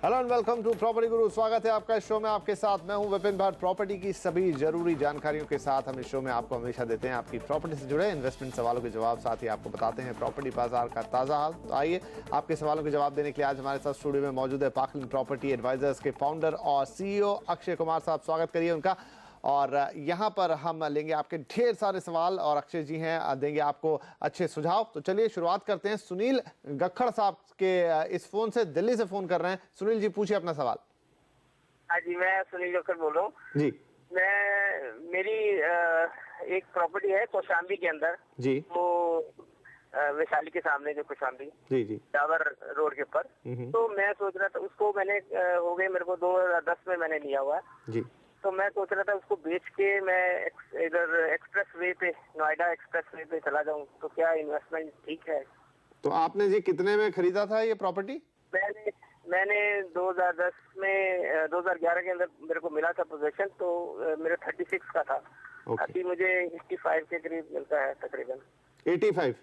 Hello and welcome to Property Guru. स्वागत है आपका इस शो में। आपके साथ मैं हूं विपिन भट्ट। प्रॉपर्टी की सभी जरूरी जानकारियों के साथ हम इस शो में आपको हमेशा देते हैं आपकी प्रॉपर्टी से जुड़े इन्वेस्टमेंट सवालों के जवाब, साथ ही आपको बताते हैं प्रॉपर्टी बाजार का ताजा हाल। तो आइए आपके सवालों के जवाब देने के लिए आज हमारे साथ स्टूडियो में मौजूद है पाकलिन प्रॉपर्टी एडवाइजर्स के फाउंडर और सीईओ अक्षय कुमार साहब। स्वागत करिए उनका। और यहाँ पर हम लेंगे आपके ढेर सारे सवाल और अक्षय जी हैं देंगे आपको अच्छे सुझाव। तो चलिए शुरुआत करते हैं। सुनील गखड़ साहब के इस फोन से दिल्ली से फोन कर रहे हैं। सुनील जी पूछिए अपना सवाल। हाँ जी, मैं सुनील गखड़ बोल रहा हूँ जी। मेरी एक प्रॉपर्टी है कौशाम्बी के अंदर जी। वो वैशाली के सामने जो कौशाम्बी जी जी टावर रोड के ऊपर। तो मैं सोच रहा था उसको मैंने हो गए मेरे को 2010 में मैंने लिया हुआ है जी। तो मैं सोच रहा था उसको बेच के मैं इधर एक्सप्रेस वे पे नोएडा एक्सप्रेस वे पे चला जाऊं, तो क्या इन्वेस्टमेंट ठीक है? तो आपने जी कितने में खरीदा था ये प्रॉपर्टी? मैंने 2010 में 2011 के अंदर मेरे को मिला था पोजीशन, तो मेरे 36 का था। अभी मुझे 85 के करीब मिलता है तकरीबन। 85?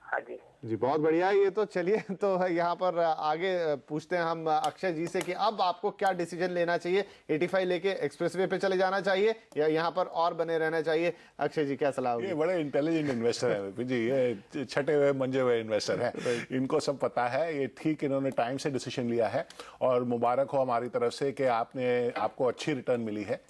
हाँ जी जी, बहुत बढ़िया। ये तो चलिए तो यहाँ पर आगे पूछते हैं हम अक्षय जी से कि अब आपको क्या डिसीजन लेना चाहिए। 85 लेके एक्सप्रेसवे पे चले जाना चाहिए या यहाँ पर और बने रहना चाहिए? अक्षय जी क्या सलाह होगी? ये बड़े इंटेलिजेंट इन्वेस्टर है जी, ये छठे हुए मंजे हुए इन्वेस्टर हैं। इनको सब पता है, ये ठीक इन्होंने टाइम से डिसीजन लिया है और मुबारक हो हमारी तरफ से कि आपको अच्छी रिटर्न मिली है।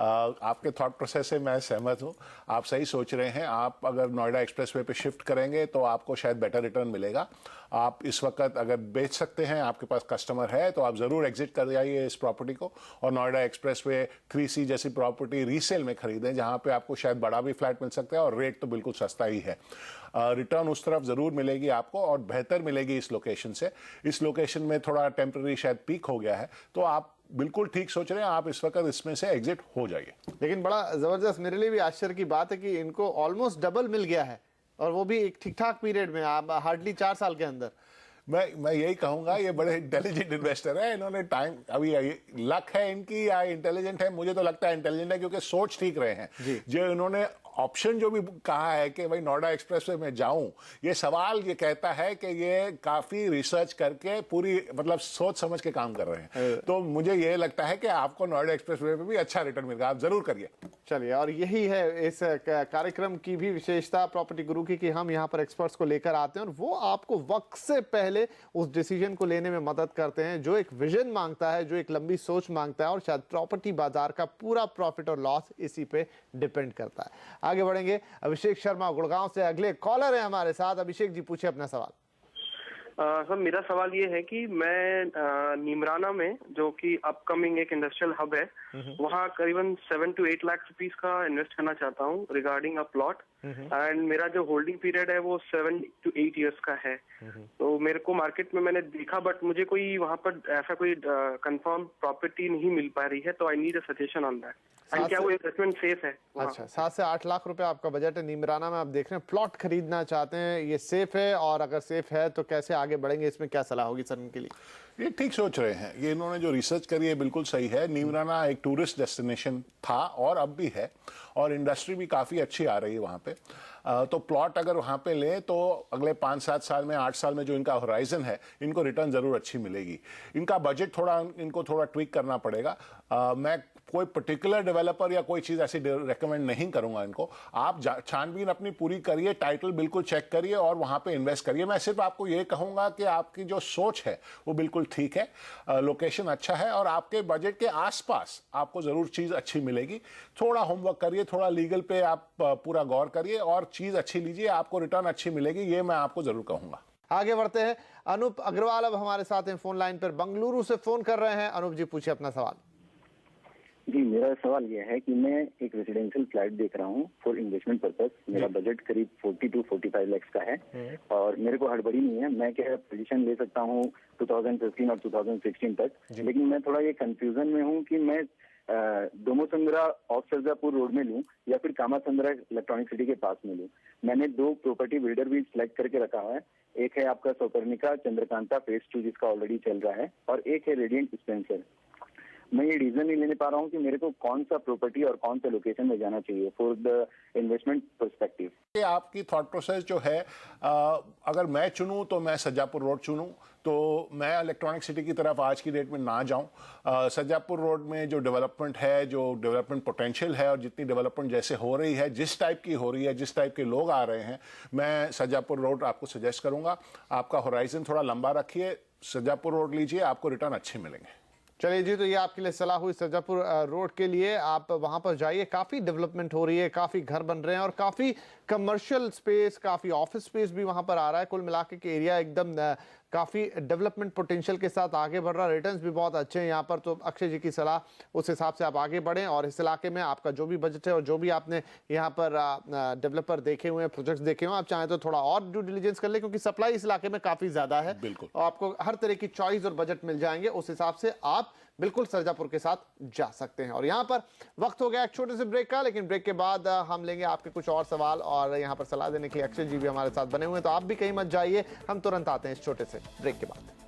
आपके थॉट प्रोसेस से मैं सहमत हूँ, आप सही सोच रहे हैं। आप अगर नोएडा एक्सप्रेसवे पे शिफ्ट करेंगे तो आपको शायद बेटर रिटर्न मिलेगा। आप इस वक्त अगर बेच सकते हैं, आपके पास कस्टमर है, तो आप जरूर एग्जिट कर जाइए इस प्रॉपर्टी को और नोएडा एक्सप्रेसवे 3C जैसी प्रॉपर्टी रीसेल में खरीदें, जहां पे आपको शायद बड़ा भी फ्लैट मिल सकता है और रेट तो बिल्कुल सस्ता ही है। रिटर्न उस तरफ जरूर मिलेगी आपको और बेहतर मिलेगी इस लोकेशन से। इस लोकेशन में थोड़ा टेम्पररी शायद पीक हो गया है, तो आप बिल्कुल ठीक सोच रहे हैं, आप इस वक्त इसमें से एग्जिट हो जाइए। लेकिन बड़ा जबरदस्त, मेरे लिए भी आश्चर्य की बात है कि इनको ऑलमोस्ट डबल मिल गया है और वो भी एक ठीक ठाक पीरियड में, आप हार्डली 4 साल के अंदर। मैं यही कहूंगा, ये बड़े इंटेलिजेंट इन्वेस्टर है। इन्होंने टाइम, अभी लक है इनकी या इंटेलिजेंट है, मुझे तो लगता है इंटेलिजेंट है, क्योंकि सोच ठीक रहे हैं। जो इन्होंने ऑप्शन जो भी कहा है कि भाई नोएडा एक्सप्रेसवे में जाऊं, ये सवाल ये कहता है कि ये काफी रिसर्च करके पूरी मतलब सोच समझ के काम कर रहे हैं। तो मुझे ये लगता है कि आपको नोएडा एक्सप्रेसवे पे भी अच्छा रिटर्न मिलेगा, आप जरूर करिए। चलिए, और यही है इस कार्यक्रम की भी विशेषता प्रॉपर्टी गुरु की कि हम यहाँ पर एक्सपर्ट्स को लेकर आते हैं और वो आपको वक्त से पहले उस डिसीजन को लेने में मदद करते हैं जो एक विजन मांगता है, जो एक लंबी सोच मांगता है। और शायद प्रॉपर्टी बाजार का पूरा प्रॉफिट और लॉस इसी पे डिपेंड करता है। आगे बढ़ेंगे। अभिषेक शर्मा गुड़गांव से अगले कॉलर है हमारे साथ। अभिषेक जी पूछिए अपना सवाल। सर, मेरा सवाल ये है कि मैं नीमराना में, जो कि अपकमिंग एक इंडस्ट्रियल हब है, वहाँ करीबन 7 to 8 लाख रुपीस का इन्वेस्ट करना चाहता हूँ रिगार्डिंग अ प्लॉट। एंड मेरा जो होल्डिंग पीरियड है वो 7 to 8 ईयर्स का है। तो मेरे को मार्केट में मैंने देखा, बट मुझे कोई वहाँ पर ऐसा कोई कंफर्म प्रॉपर्टी नहीं मिल पा रही है, तो I need a suggestion on that. And क्या वो इन्वेस्टमेंट सेफ है? अच्छा, 7 से 8 लाख रुपए आपका बजट है। नीमराना में आप देख रहे हैं, प्लॉट खरीदना चाहते हैं, ये सेफ है? और अगर सेफ है तो कैसे आगे बढ़ेंगे, इसमें क्या सलाह होगी सर उनके लिए? ये ठीक सोच रहे हैं, ये इन्होंने जो रिसर्च करी है बिल्कुल सही है। नीमराना एक टूरिस्ट डेस्टिनेशन था और अब भी है, और इंडस्ट्री भी काफ़ी अच्छी आ रही है वहाँ पे। तो प्लॉट अगर वहाँ पे लें तो अगले 5-7 साल में, 8 साल में जो इनका होराइजन है, इनको रिटर्न ज़रूर अच्छी मिलेगी। इनका बजट इनको थोड़ा ट्विक करना पड़ेगा। मैं कोई पर्टिकुलर डेवलपर या कोई चीज़ ऐसी रेकमेंड नहीं करूंगा इनको। आप छानबीन अपनी पूरी करिए, टाइटल बिल्कुल चेक करिए और वहाँ पे इन्वेस्ट करिए। मैं सिर्फ आपको ये कहूँगा कि आपकी जो सोच है वो बिल्कुल ठीक है, लोकेशन अच्छा है और आपके बजट के आसपास आपको ज़रूर चीज़ अच्छी मिलेगी। थोड़ा होमवर्क करिए, थोड़ा लीगल पे आप पूरा गौर करिए और चीज़ अच्छी लीजिए, आपको रिटर्न अच्छी मिलेगी, ये मैं आपको ज़रूर कहूँगा। आगे बढ़ते हैं। अनूप अग्रवाल अब हमारे साथ हैं फोन लाइन पर, बंगलुरु से फोन कर रहे हैं। अनूप जी पूछिए अपना सवाल। जी, मेरा सवाल यह है कि मैं एक रेजिडेंशियल फ्लैट देख रहा हूँ फॉर इन्वेस्टमेंट पर्पस। मेरा बजट करीब 40 to 45 लाख का है और मेरे को हड़बड़ी नहीं है। मैं क्या पोजीशन ले सकता हूँ 2015 और 2016 तक, लेकिन मैं थोड़ा ये कंफ्यूजन में हूँ कि मैं दोमोसंद्रा ऑफ सरजापुर रोड में लूँ या फिर कामासंद्रा इलेक्ट्रॉनिक सिटी के पास में लूँ। मैंने 2 प्रॉपर्टी बिल्डर भी सिलेक्ट करके रखा हुआ है। एक है आपका सौपर्णिका चंद्रकांता फेज 2 जिसका ऑलरेडी चल रहा है, और एक है रेडियंट स्पेंसर। मैं ये रीजन नहीं लेने पा रहा हूँ कि मेरे को कौन सा प्रॉपर्टी और कौन सा लोकेशन में जाना चाहिए फॉर द इन्वेस्टमेंट पर्सपेक्टिव। ये आपकी थॉट प्रोसेस जो है, अगर मैं चुनूं तो मैं सज्जापुर रोड चुनूं, तो मैं इलेक्ट्रॉनिक सिटी की तरफ आज की डेट में ना जाऊं। सज्जापुर रोड में जो डेवलपमेंट है, जो डेवलपमेंट पोटेंशियल है और जितनी डेवलपमेंट जैसे हो रही है, जिस टाइप की हो रही है, जिस टाइप के लोग आ रहे हैं, मैं सज्जापुर रोड आपको सजेस्ट करूंगा। आपका होराइजन थोड़ा लंबा रखिए, सज्जापुर रोड लीजिए, आपको रिटर्न अच्छे मिलेंगे। चलिए जी, तो ये आपके लिए सलाह हुई सज्जापुर रोड के लिए। आप वहां पर जाइए, काफी डेवलपमेंट हो रही है, काफी घर बन रहे हैं और काफी कमर्शियल स्पेस, काफी ऑफिस स्पेस भी वहां पर आ रहा है। कुल मिलाकर के एरिया एकदम काफी डेवलपमेंट पोटेंशियल के साथ आगे बढ़ रहा है। रिटर्न्स भी बहुत अच्छे हैं यहाँ पर। तो अक्षय जी की सलाह, उस हिसाब से आप आगे बढ़ें और इस इलाके में आपका जो भी बजट है और जो भी आपने यहाँ पर डेवलपर देखे हुए हैं, प्रोजेक्ट्स देखे हुए हैं, आप चाहें तो थोड़ा और ड्यू डिलिजेंस कर ले, क्योंकि सप्लाई इस इलाके में काफी ज्यादा है। बिल्कुल, और आपको हर तरह की चॉइस और बजट मिल जाएंगे। उस हिसाब से आप बिल्कुल सरजापुर के साथ जा सकते हैं। और यहाँ पर वक्त हो गया एक छोटे से ब्रेक का, लेकिन ब्रेक के बाद हम लेंगे आपके कुछ और सवाल और यहाँ पर सलाह देने के लिए अक्षय जी भी हमारे साथ बने हुए हैं। तो आप भी कहीं मत जाइए, हम तुरंत आते हैं इस छोटे से ब्रेक के बाद।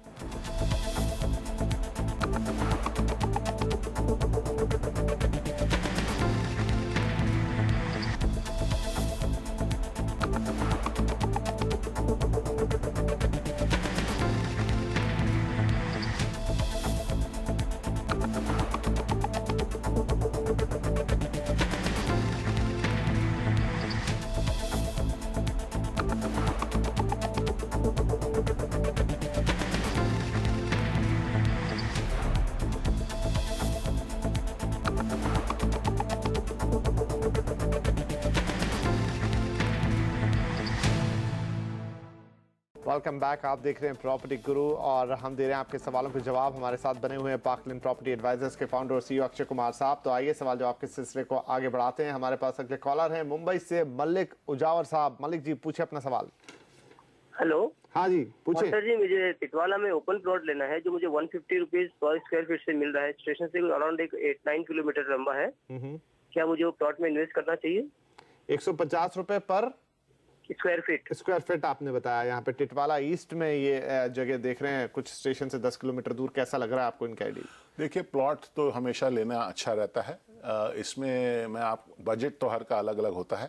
Welcome back. आप देख रहे हैं प्रॉपर्टी गुरु और हम दे रहे हैं आपके सवालों के जवाब। हमारे साथ बने हुए हैं पार्कलैंड प्रॉपर्टी एडवाइजर्स के फाउंडर और सीईओ अक्षय कुमार साहब। तो आइए सवाल जवाब के सिलसिले को आगे बढ़ाते हैं। हमारे पास अगले कॉलर हैं मुंबई से मलिक उजावर साहब। मलिक जी, पूछे अपना सवाल। हेलो। हाँ जी, पूछे। सर जी, मुझे टिटवाला में ओपन प्लॉट लेना है जो मुझे 150 रुपीज पर स्क्वायर फीट से मिल रहा है। स्टेशन से अराउंड 8-9 किलोमीटर लंबा है। क्या मुझे वो प्लॉट में इन्वेस्ट करना चाहिए? 150 रुपए पर स्क्वायर फीट आपने बताया। यहाँ पे टिटवाला ईस्ट में ये जगह देख रहे हैं, कुछ स्टेशन से 10 किलोमीटर दूर। कैसा लग रहा है आपको इनका आइडिया? देखिए, प्लॉट तो हमेशा लेना अच्छा रहता है। इसमें मैं आप बजट तो हर का अलग अलग होता है।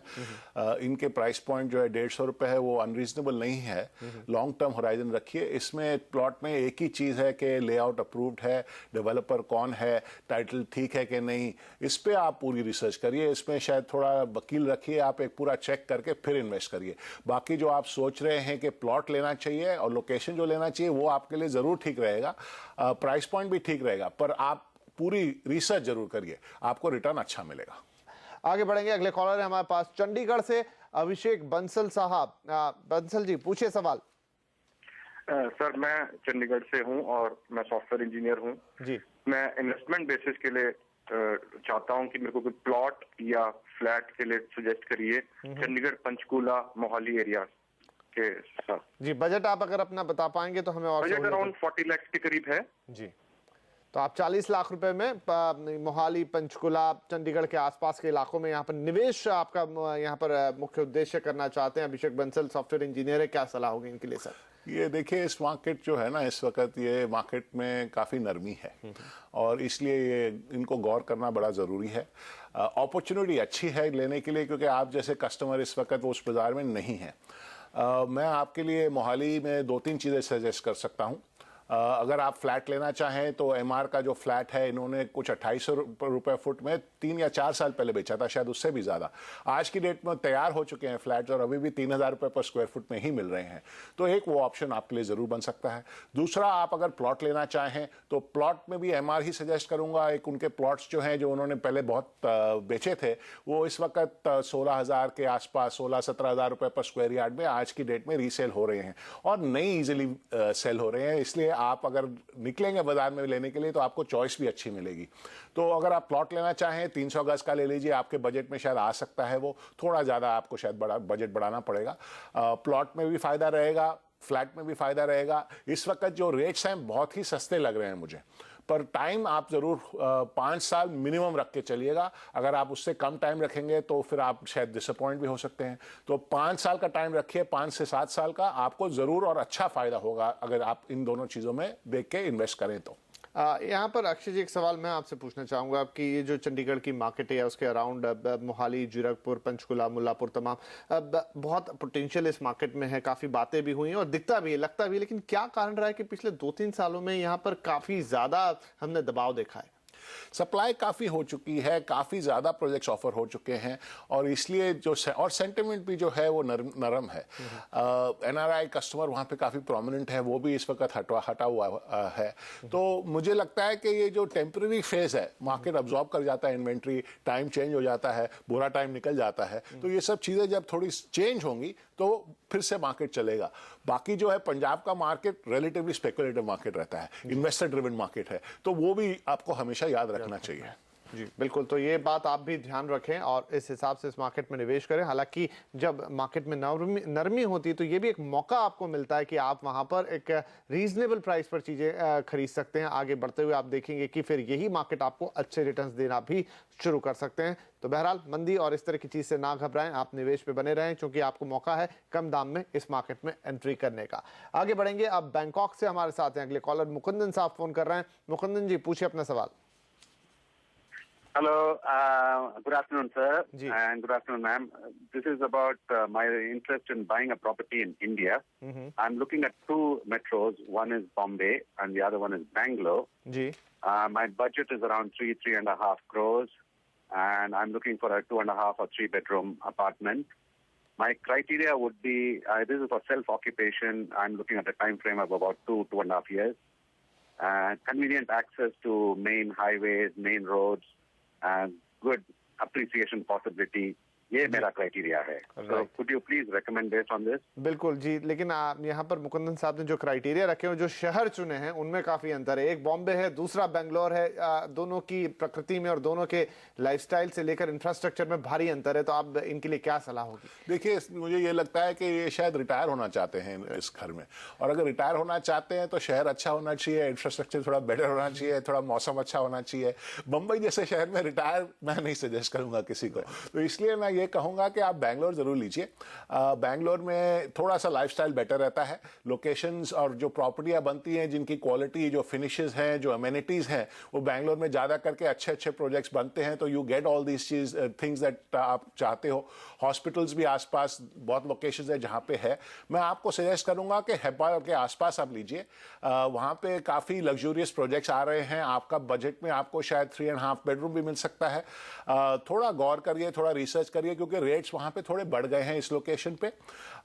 इनके प्राइस पॉइंट जो है 150 रुपए है, वो अनरीजनेबल नहीं है। लॉन्ग टर्म होराइजन रखिए। इसमें प्लॉट में एक ही चीज़ है कि लेआउट अप्रूव्ड है, डेवलपर कौन है, टाइटल ठीक है कि नहीं, इस पर आप पूरी रिसर्च करिए। इसमें शायद थोड़ा वकील रखिए, आप एक पूरा चेक करके फिर इन्वेस्ट करिए। बाकी जो आप सोच रहे हैं कि प्लॉट लेना चाहिए और लोकेशन जो लेना चाहिए, वो आपके लिए ज़रूर ठीक रहेगा, प्राइस पॉइंट भी ठीक रहेगा, पर आप पूरी रिसर्च जरूर करिए, आपको रिटर्न अच्छा मिलेगा। आगे बढ़ेंगे। अगले कॉलर है हमारे पास चंडीगढ़ से अभिषेक बंसल साहब। बंसल जी, पूछिए सवाल। सर, मैं चंडीगढ़ से हूं और मैं सॉफ्टवेयर इंजीनियर हूं जी। मैं इन्वेस्टमेंट बेसिस के लिए चाहता हूं कि मेरे को कोई प्लॉट या फ्लैट के लिए सजेस्ट करिए चंडीगढ़, पंचकूला, मोहाली एरिया के साथ। जी, बजट आप अगर अपना बता पाएंगे तो हमें और। बजट अराउंड 40 लाख के करीब है जी। तो आप 40 लाख रुपए में मोहाली, पंचकुला, चंडीगढ़ के आसपास के इलाकों में यहाँ पर निवेश आपका यहाँ पर मुख्य उद्देश्य करना चाहते हैं। अभिषेक बंसल सॉफ्टवेयर इंजीनियर है, क्या सलाह होगी इनके लिए सर? ये देखिए, इस मार्केट जो है ना, इस वक्त ये मार्केट में काफ़ी नरमी है और इसलिए ये इनको गौर करना बड़ा ज़रूरी है। अपॉर्चुनिटी अच्छी है लेने के लिए, क्योंकि आप जैसे कस्टमर इस वक्त वो उस बाज़ार में नहीं है। मैं आपके लिए मोहाली में 2-3 चीज़ें सजेस्ट कर सकता हूँ। अगर आप फ्लैट लेना चाहें तो एमआर का जो फ्लैट है, इन्होंने कुछ 2800 रुपये फुट में 3 या 4 साल पहले बेचा था, शायद उससे भी ज़्यादा। आज की डेट में तैयार हो चुके हैं फ्लैट्स और अभी भी 3000 रुपये पर स्क्वायर फुट में ही मिल रहे हैं। तो एक वो ऑप्शन आपके लिए ज़रूर बन सकता है। दूसरा, आप अगर प्लॉट लेना चाहें तो प्लॉट में भी एमआर ही सजेस्ट करूँगा। एक उनके प्लॉट्स जो हैं, जो उन्होंने पहले बहुत बेचे थे, वो इस वक्त 16,000 के आसपास, 16-17 रुपये पर स्क्वायर यार्ड में आज की डेट में रीसेल हो रहे हैं और नई ईजिली सेल हो रहे हैं। इसलिए आप अगर निकलेंगे बाजार में लेने के लिए तो आपको चॉइस भी अच्छी मिलेगी। तो अगर आप प्लॉट लेना चाहें 300 गज का ले लीजिए, आपके बजट में शायद आ सकता है। वो थोड़ा ज़्यादा आपको शायद बजट बढ़ाना पड़ेगा। प्लॉट में भी फ़ायदा रहेगा, फ्लैट में भी फ़ायदा रहेगा। इस वक्त जो रेट्स हैं बहुत ही सस्ते लग रहे हैं मुझे, पर टाइम आप ज़रूर 5 साल मिनिमम रख के चलिएगा। अगर आप उससे कम टाइम रखेंगे तो फिर आप शायद डिसअपॉइंट भी हो सकते हैं। तो 5 साल का टाइम रखिए, 5 से 7 साल का, आपको ज़रूर और अच्छा फ़ायदा होगा अगर आप इन दोनों चीज़ों में देख के इन्वेस्ट करें तो। यहाँ पर अक्षय जी एक सवाल मैं आपसे पूछना चाहूँगा कि ये जो चंडीगढ़ की मार्केट है उसके अराउंड मोहाली, जीरकपुर, पंचकुला, मुल्लापुर तमाम बहुत पोटेंशियल इस मार्केट में है, काफ़ी बातें भी हुई हैं और दिखता भी है, लगता भी है, लेकिन क्या कारण रहा है कि पिछले 2-3 सालों में यहाँ पर काफ़ी ज़्यादा हमने दबाव देखा है? सप्लाई काफ़ी हो चुकी है, काफ़ी ज़्यादा प्रोजेक्ट्स ऑफर हो चुके हैं और इसलिए जो और सेंटिमेंट भी जो है वो नरम है। एनआरआई कस्टमर वहाँ पे काफ़ी प्रोमिनेंट है, वो भी इस वक्त हटा हुआ है। तो मुझे लगता है कि ये जो टेम्पररी फेज है, मार्केट अब्जॉर्ब कर जाता है इन्वेंट्री, टाइम चेंज हो जाता है, बुरा टाइम निकल जाता है, तो ये सब चीज़ें जब थोड़ी चेंज होंगी तो फिर से मार्केट चलेगा। बाकी जो है पंजाब का मार्केट रिलेटिवली स्पेकुलेटिव मार्केट रहता है, इन्वेस्टर ड्रिवन मार्केट है, तो वो भी आपको हमेशा याद रखना चाहिए। जी बिल्कुल, तो ये बात आप भी ध्यान रखें और इस हिसाब से इस मार्केट में निवेश करें। हालांकि जब मार्केट में नरमी होती है तो ये भी एक मौका आपको मिलता है कि आप वहां पर एक रीजनेबल प्राइस पर चीज़ें खरीद सकते हैं। आगे बढ़ते हुए आप देखेंगे कि फिर यही मार्केट आपको अच्छे रिटर्न्स देना भी शुरू कर सकते हैं। तो बहरहाल मंदी और इस तरह की चीज़ से ना घबराएं, आप निवेश पे बने रहें क्योंकि आपको मौका है कम दाम में इस मार्केट में एंट्री करने का। आगे बढ़ेंगे, अब बैंकॉक से हमारे साथ हैं अगले कॉलर मुकुंदन साहब फोन कर रहे हैं। मुकुंदन जी पूछिए अपना सवाल। Hello, good afternoon, sir, and good afternoon, ma'am. This is about my interest in buying a property in India. I'm looking at two metros. One is Bombay, and the other one is Bangalore. My budget is around 3.5 crores, and I'm looking for a 2.5 or 3 bedroom apartment. My criteria would be this is for self-occupation. I'm looking at a time frame of about 2.5 years. Convenient access to main highways, main roads. And good appreciation possibility. ये मेरा criteria है। So could you please recommend based on this? बिल्कुल जी, लेकिन यहाँ पर मुकुंदन साहब ने जो क्राइटेरिया रखे हैं, जो शहर चुने हैं, उनमें काफी अंतर है। एक बॉम्बे है, दूसरा बेंगलोर है। दोनों की प्रकृति में और दोनों के लाइफस्टाइल से लेकर इंफ्रास्ट्रक्चर में भारी अंतर है। तो आप इनके लिए क्या सलाह होगी? देखिए, मुझे ये लगता है कि ये शायद रिटायर होना चाहते हैं इस घर में, और अगर रिटायर होना चाहते हैं तो शहर अच्छा होना चाहिए, इंफ्रास्ट्रक्चर थोड़ा बेटर होना चाहिए, थोड़ा मौसम अच्छा होना चाहिए। मुंबई जैसे शहर में रिटायर मैं नहीं सजेस्ट करूंगा किसी को, तो इसलिए मैं ये कहूंगा कि आप बैंगलोर जरूर लीजिए। बैंगलोर में थोड़ा सा लाइफस्टाइल बेटर रहता है, लोकेशंस और जो प्रॉपर्टियां बनती हैं, जिनकी क्वालिटी, जो फिनिशेस हैं, जो अमेनिटीज हैं, वो बैंगलोर में ज्यादा करके अच्छे अच्छे प्रोजेक्ट्स बनते हैं। तो you get all these things that आप चाहते हो। हॉस्पिटल्स भी आसपास बहुत लोकेशंस है जहां पे है। मैं आपको सजेस्ट करूंगा कि हेब्बार के आसपास आप लीजिए, वहां पे काफी लग्जूरियस प्रोजेक्ट्स आ रहे हैं। आपका बजट में आपको शायद 3.5 बेडरूम भी मिल सकता है। थोड़ा गौर करिए, थोड़ा रिसर्च करिए, क्योंकि रेट्स वहां पे थोड़े बढ़ गए हैं इस लोकेशन पे।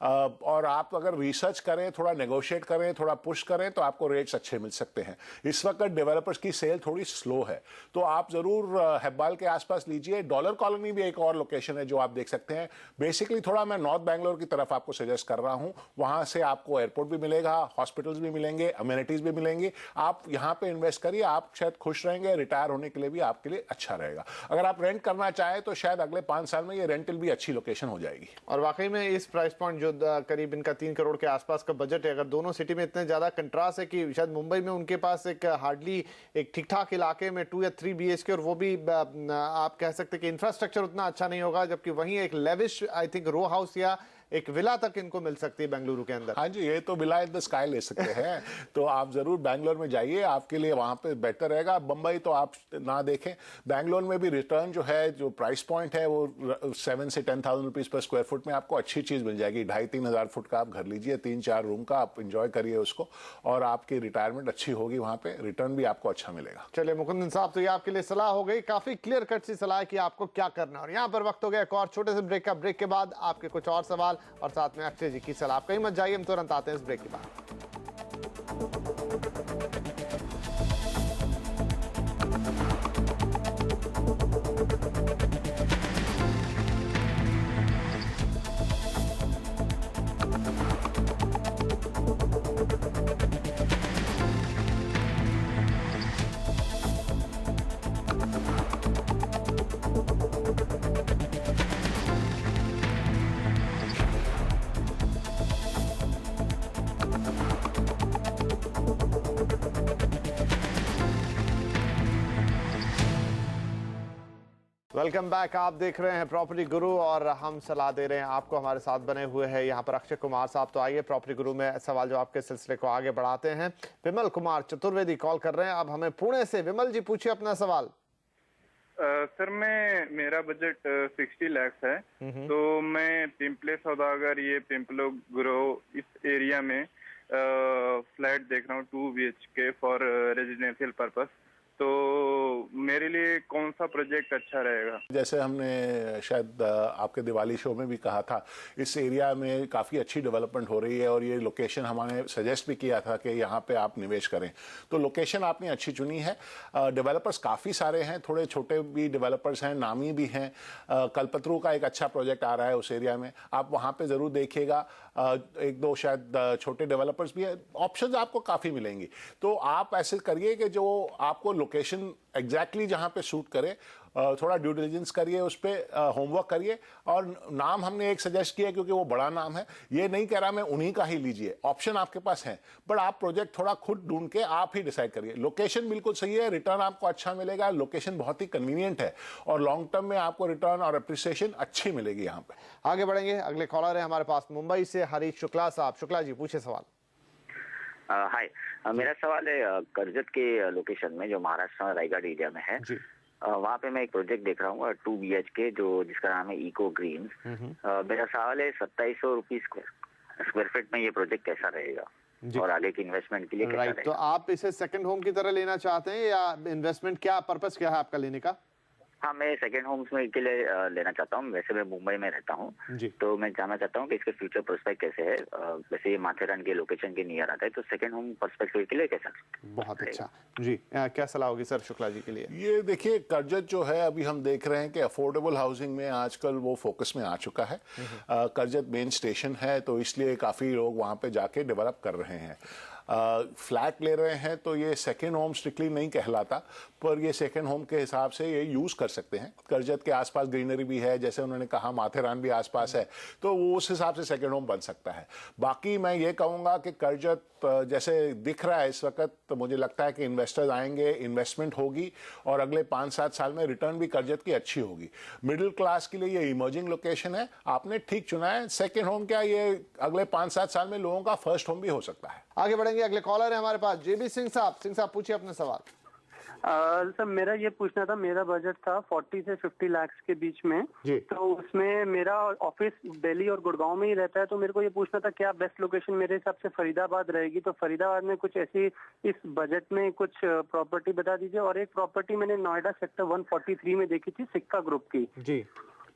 और आप अगर रिसर्च करें, थोड़ा नेगोशिएट करें, थोड़ा पुश करें, तो आपको रेट्स अच्छे मिल सकते हैं। इस वक्त डेवलपर्स की सेल थोड़ी स्लो है, तो आप जरूर हेब्बाल के आसपास लीजिए। डॉलर कॉलोनी भी एक और लोकेशन है जो आप देख सकते हैं। बेसिकली थोड़ा मैं नॉर्थ बैंगलोर की तरफ आपको सजेस्ट कर रहा हूं। वहां से आपको एयरपोर्ट भी मिलेगा, हॉस्पिटल्स भी मिलेंगे, अमेनिटीज भी मिलेंगे। आप यहां पे इन्वेस्ट करिए, आप शायद खुश रहेंगे। रिटायर होने के लिए भी आपके लिए अच्छा रहेगा। अगर आप रेंट करना चाहें तो शायद अगले 5 साल में ये रेंटल भी अच्छी लोकेशन हो जाएगी। और वाकई में इस प्राइस पॉइंट जो करीब इनका 3 करोड़ के आसपास का बजट है, अगर दोनों सिटी में इतने ज्यादा कंट्रास्ट है कि शायद मुंबई में उनके पास एक हार्डली एक ठीक ठाक इलाके में 2 या 3 BHK, और वो भी आप कह सकते हैं कि इंफ्रास्ट्रक्चर उतना अच्छा नहीं होगा, जबकि वहीं एक lavish I think row house या एक विला तक इनको मिल सकती है बेंगलुरु के अंदर। हाँ जी, ये तो विला इन द स्काई ले सकते हैं। तो आप जरूर बैंगलोर में जाइए, आपके लिए वहां पे बेटर रहेगा। बंबई तो आप ना देखें। बैंगलोर में भी रिटर्न जो है, जो प्राइस पॉइंट है, वो 7 से 10,000 रुपीज पर स्क्वायर फुट में आपको अच्छी चीज मिल जाएगी। 2,5-3 हजार फुट का आप घर लीजिए, 3-4 रूम का, आप इंजॉय करिए उसको, और आपकी रिटायरमेंट अच्छी होगी। वहां पे रिटर्न भी आपको अच्छा मिलेगा। चलिए मुकुंदन साहब, तो ये आपके लिए सलाह हो गई, काफी क्लियर कट सी सलाह कि आपको क्या करना है। और यहाँ पर वक्त हो गया एक और छोटे से ब्रेक का। ब्रेक के बाद आपके कुछ और सवाल और साथ में अक्षय जी की सलाह। आप कहीं मत जाइए, हम तुरंत आते हैं इस ब्रेक के बाद। Welcome back. आप देख रहे हैं प्रॉपर्टी गुरु और हम सलाह दे रहे हैं आपको। हमारे साथ बने हुए हैं यहाँ पर अक्षय कुमार साहब। तो आइए प्रॉपर्टी गुरु में सवाल जवाब के सिलसिले को आगे बढ़ाते हैं। विमल कुमार चतुर्वेदी कॉल कर रहे हैं अब हमें पुणे से। विमल जी पूछिए अपना सवाल। सर मेरा बजट 60 लाख है, तो मैं पिंपले सौदागर ये पिंपलो ग्रो इस एरिया में फ्लैट देख रहा हूँ 2 BHK फॉर रेजिडेंशियल पर्पस। तो मेरे लिए कौन सा प्रोजेक्ट अच्छा रहेगा? जैसे हमने शायद आपके दिवाली शो में भी कहा था, इस एरिया में काफ़ी अच्छी डेवलपमेंट हो रही है और ये लोकेशन हमारे सजेस्ट भी किया था कि यहाँ पे आप निवेश करें। तो लोकेशन आपने अच्छी चुनी है। डेवलपर्स काफ़ी सारे हैं, थोड़े छोटे भी डेवलपर्स हैं, नामी भी हैं। कल्पतरू का एक अच्छा प्रोजेक्ट आ रहा है उस एरिया में, आप वहाँ पर ज़रूर देखिएगा। एक दो शायद छोटे डेवलपर्स भी हैं, ऑप्शंस आपको काफ़ी मिलेंगी। तो आप ऐसे करिए कि जो आपको लोकेशन एग्जैक्टली जहां पे सूट करे, थोड़ा ड्यू डिलिजेंस करिए, उस पर होमवर्क करिए। और नाम हमने एक सजेस्ट किया क्योंकि वो बड़ा नाम है, ये नहीं कह रहा मैं उन्हीं का ही लीजिए, ऑप्शन आपके पास है, बट आप प्रोजेक्ट थोड़ा खुद ढूंढ के आप ही डिसाइड करिए। लोकेशन बिल्कुल सही है, रिटर्न आपको अच्छा मिलेगा, लोकेशन बहुत ही कन्वीनियंट है और लॉन्ग टर्म में आपको रिटर्न और अप्रिसिएशन अच्छी मिलेगी। यहाँ पे आगे बढ़ेंगे, अगले कॉलर है हमारे पास मुंबई से हरीश शुक्ला साहब। शुक्ला जी पूछे सवाल। हाय, मेरा सवाल है कर्जत के लोकेशन में जो महाराष्ट्र में रायगढ़ एरिया में है, वहाँ पे मैं एक प्रोजेक्ट देख रहा हूँ 2 BHK जो जिसका नाम है इको ग्रीन। मेरा सवाल है 2700 रुपीज स्क्वायर फीट में ये प्रोजेक्ट कैसा रहेगा और आगे की इन्वेस्टमेंट के लिए कैसा रहेगा? तो आप इसे सेकंड होम की तरह लेना चाहते हैं या इन्वेस्टमेंट, क्या पर्पस क्या है आपका लेने का? हाँ, मैं सेकंड होम्स में के लिए लेना चाहता हूँ। वैसे मैं मुंबई में रहता हूँ, तो मैं जानना चाहता हूँ कि इसके फ्यूचर प्रोस्पेक्ट कैसे है। वैसे ये माथेरान के लोकेशन के नियर आता है, तो सेकंड होम पर्सपेक्टिव के लिए कैसा? बहुत अच्छा जी। क्या सलाह होगी सर शुक्ला जी के लिए? ये देखिए, कर्जत जो है अभी हम देख रहे हैं कि अफोर्डेबल हाउसिंग में आजकल वो फोकस में आ चुका है। कर्जत मेन स्टेशन है, तो इसलिए काफ़ी लोग वहाँ पे जाके डेवलप कर रहे हैं। फ्लैट ले रहे हैं तो ये सेकेंड होम स्ट्रिक्टली नहीं कहलाता, पर ये सेकेंड होम के हिसाब से ये यूज़ कर सकते हैं। कर्जत के आसपास ग्रीनरी भी है, जैसे उन्होंने कहा माथेरान भी आसपास है, तो वो उस हिसाब से सेकेंड होम बन सकता है। बाकी मैं ये कहूँगा कि कर्जत जैसे दिख रहा है इस वक्त, तो मुझे लगता है कि इन्वेस्टर्स आएंगे, इन्वेस्टमेंट होगी और अगले 5-7 साल में रिटर्न भी कर्जत की अच्छी होगी। मिडिल क्लास के लिए ये इमर्जिंग लोकेशन है, आपने ठीक चुना है। सेकेंड होम क्या, ये अगले 5-7 साल में लोगों का फर्स्ट होम भी हो सकता है। आगे बढ़ेंगे, अगले कॉलर है हमारे पास JB सिंह साहब। सिंह साहब पूछिए अपना सवाल। सर मेरा ये पूछना था, मेरा बजट था 40 से 50 लाख के बीच में, तो उसमें मेरा ऑफिस दिल्ली और गुड़गांव में ही रहता है। तो मेरे को ये पूछना था क्या बेस्ट लोकेशन मेरे हिसाब से फरीदाबाद रहेगी? तो फरीदाबाद में कुछ ऐसी इस बजट में कुछ प्रॉपर्टी बता दीजिए। और एक प्रॉपर्टी मैंने नोएडा सेक्टर 143 में देखी थी, सिक्का ग्रुप की जी,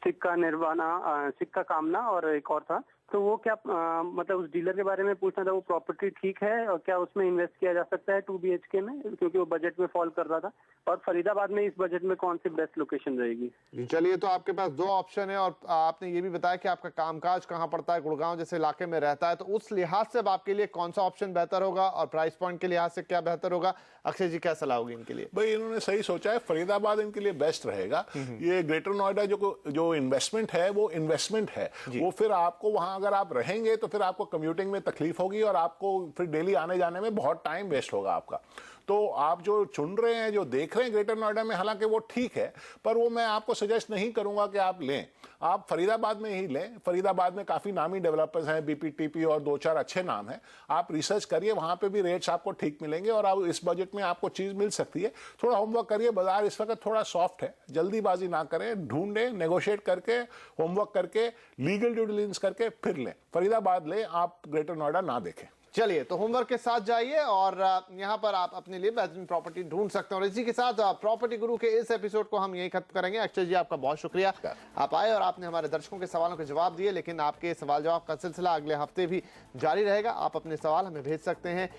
सिक्का निर्वाणा, सिक्का कामना और एक और था। तो वो क्या मतलब उस डीलर के बारे में पूछना था, वो प्रॉपर्टी ठीक है और क्या उसमें इन्वेस्ट किया जा सकता है 2 BHK में, क्योंकि वो बजट में फॉल कर रहा था। और फरीदाबाद में इस बजट में कौन सी बेस्ट लोकेशन रहेगी? चलिए, तो आपके पास 2 ऑप्शन है और आपने ये भी बताया कि आपका कामकाज कहाँ पड़ता है, गुड़गांव जैसे इलाके में रहता है, तो उस लिहाज से अब आपके लिए कौन सा ऑप्शन बेहतर होगा और प्राइस पॉइंट के लिहाज से क्या बेहतर होगा? अक्षय जी क्या सलाह होगी इनके लिए? भाई इन्होंने सही सोचा है, फरीदाबाद इनके लिए बेस्ट रहेगा। ये ग्रेटर नोएडा जो इन्वेस्टमेंट है वो इन्वेस्टमेंट है, वो फिर आपको वहां अगर आप रहेंगे तो फिर आपको कम्यूटिंग में तकलीफ होगी और आपको फिर डेली आने जाने में बहुत टाइम वेस्ट होगा आपका। तो आप जो चुन रहे हैं, जो देख रहे हैं ग्रेटर नोएडा में, हालांकि वो ठीक है, पर वो मैं आपको सजेस्ट नहीं करूंगा कि आप लें। आप फरीदाबाद में ही लें। फरीदाबाद में काफ़ी नामी डेवलपर्स हैं, BPTP और 2-4 अच्छे नाम हैं। आप रिसर्च करिए, वहाँ पे भी रेट्स आपको ठीक मिलेंगे और आप इस बजट में आपको चीज़ मिल सकती है। थोड़ा होमवर्क करिए, बाजार इस वक्त थोड़ा सॉफ्ट है, जल्दीबाजी ना करें, ढूंढें, नेगोशिएट करके, होमवर्क करके, लीगल ड्यू डिलिजेंस करके फिर लें। फरीदाबाद लें, आप ग्रेटर नोएडा ना देखें। चलिए, तो होमवर्क के साथ जाइए और यहाँ पर आप अपने लिए बेहतरीन प्रॉपर्टी ढूंढ सकते हैं। और इसी के साथ प्रॉपर्टी गुरु के इस एपिसोड को हम यही खत्म करेंगे। अक्षय जी आपका बहुत शुक्रिया, आप आए और आपने हमारे दर्शकों के सवालों के जवाब दिए। लेकिन आपके सवाल जवाब का सिलसिला अगले हफ्ते भी जारी रहेगा। आप अपने सवाल हमें भेज सकते हैं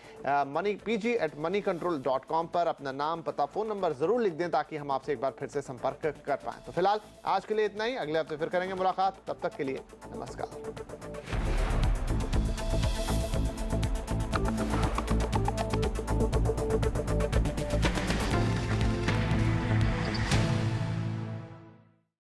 pg@moneycontrol.com पर। अपना नाम, पता, फोन नंबर जरूर लिख दें ताकि हम आपसे एक बार फिर से संपर्क कर पाएं। तो फिलहाल आज के लिए इतना ही, अगले हफ्ते फिर करेंगे मुलाकात। तब तक के लिए नमस्कार।